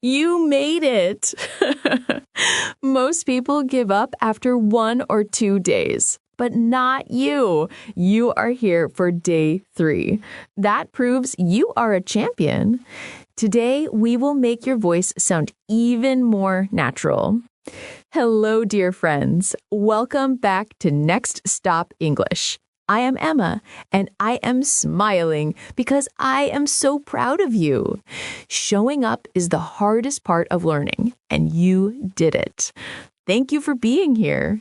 You made it! Most people give up after 1 or 2 days. But not you. You are here for day 3. That proves you are a champion. Today, we will make your voice sound even more natural. Hello, dear friends. Welcome back to Next Stop English. I am Emma, and I am smiling because I am so proud of you. Showing up is the hardest part of learning, and you did it. Thank you for being here.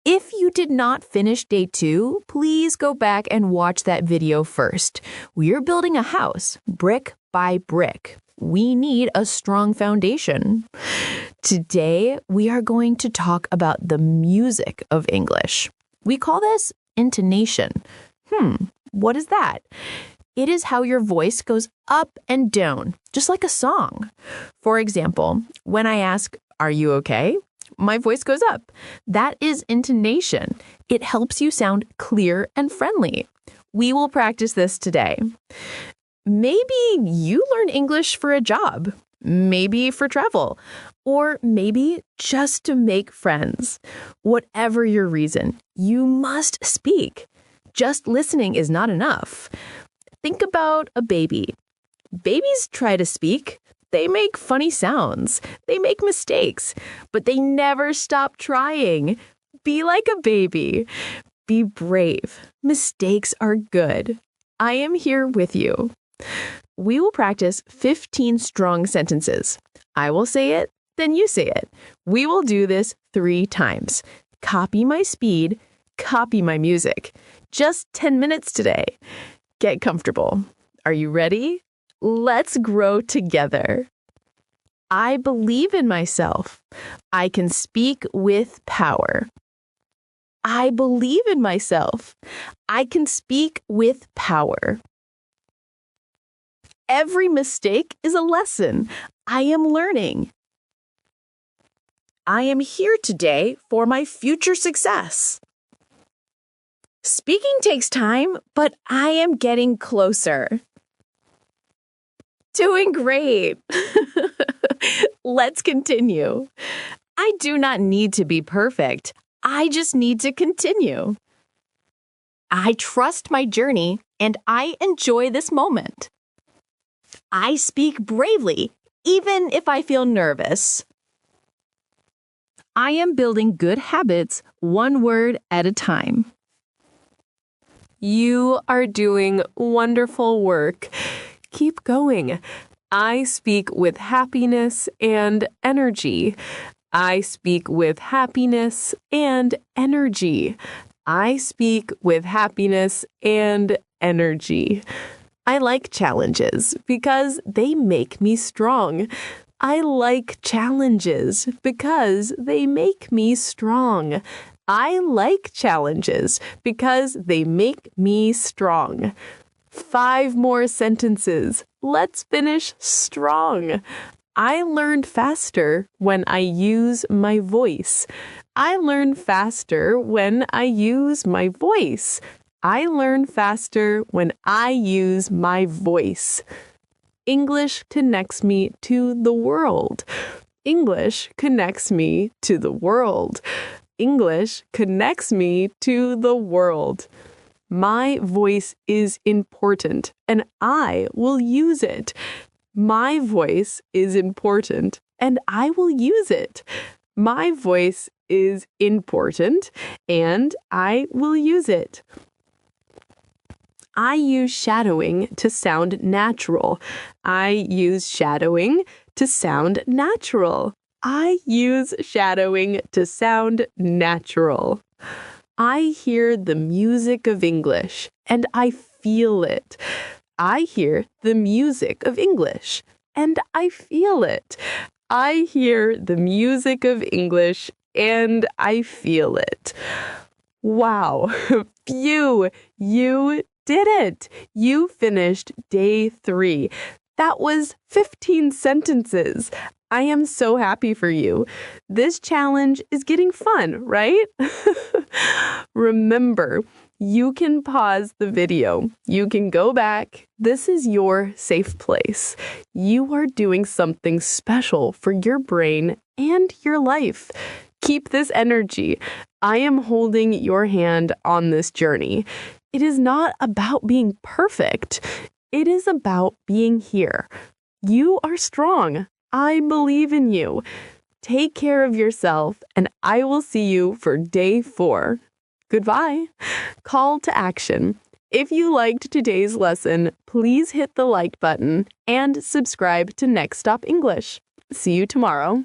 If you did not finish day 2, please go back and watch that video first. We are building a house, brick by brick. We need a strong foundation. Today, we are going to talk about the music of English. We call this intonation. What is that? It is how your voice goes up and down, just like a song. For example, when I ask, "Are you okay?" my voice goes up. That is intonation. It helps you sound clear and friendly. We will practice this today. Maybe you learn English for a job, maybe for travel, or maybe just to make friends. Whatever your reason, you must speak. Just listening is not enough. Think about a baby. Babies try to speak. They make funny sounds. They make mistakes, but they never stop trying. Be like a baby. Be brave. Mistakes are good. I am here with you. We will practice 15 strong sentences. I will say it, then you say it. We will do this 3 times. Copy my speed, copy my music. Just 10 minutes today. Get comfortable. Are you ready? Let's grow together. I believe in myself. I can speak with power. I believe in myself. I can speak with power. Every mistake is a lesson. I am learning. I am here today for my future success. Speaking takes time, but I am getting closer. Doing great. Let's continue. I do not need to be perfect. I just need to continue. I trust my journey and I enjoy this moment. I speak bravely, even if I feel nervous. I am building good habits, one word at a time. You are doing wonderful work. Keep going. I speak with happiness and energy. I speak with happiness and energy. I speak with happiness and energy. I like challenges because they make me strong. I like challenges because they make me strong. I like challenges because they make me strong. 5 more sentences. Let's finish strong. I learned faster when I use my voice. I learn faster when I use my voice. I learn faster when I use my voice. English connects me to the world. English connects me to the world. English connects me to the world. My voice is important, and I will use it. My voice is important, and I will use it. My voice is important, and I will use it. I use shadowing to sound natural. I use shadowing to sound natural. I use shadowing to sound natural. I hear the music of English, and I feel it. I hear the music of English, and I feel it. I hear the music of English, and I feel it. Wow, phew, you did it. You finished day 3. That was 15 sentences. I am so happy for you. This challenge is getting fun, right? Remember, You can pause the video. You can go back. This is your safe place. You are doing something special for your brain and your life. Keep this energy. I am holding your hand on this journey. It is not about being perfect. It is about being here. You are strong. I believe in you. Take care of yourself, and I will see you for day 4. Goodbye. Call to action. If you liked today's lesson, please hit the like button and subscribe to Next Stop English. See you tomorrow.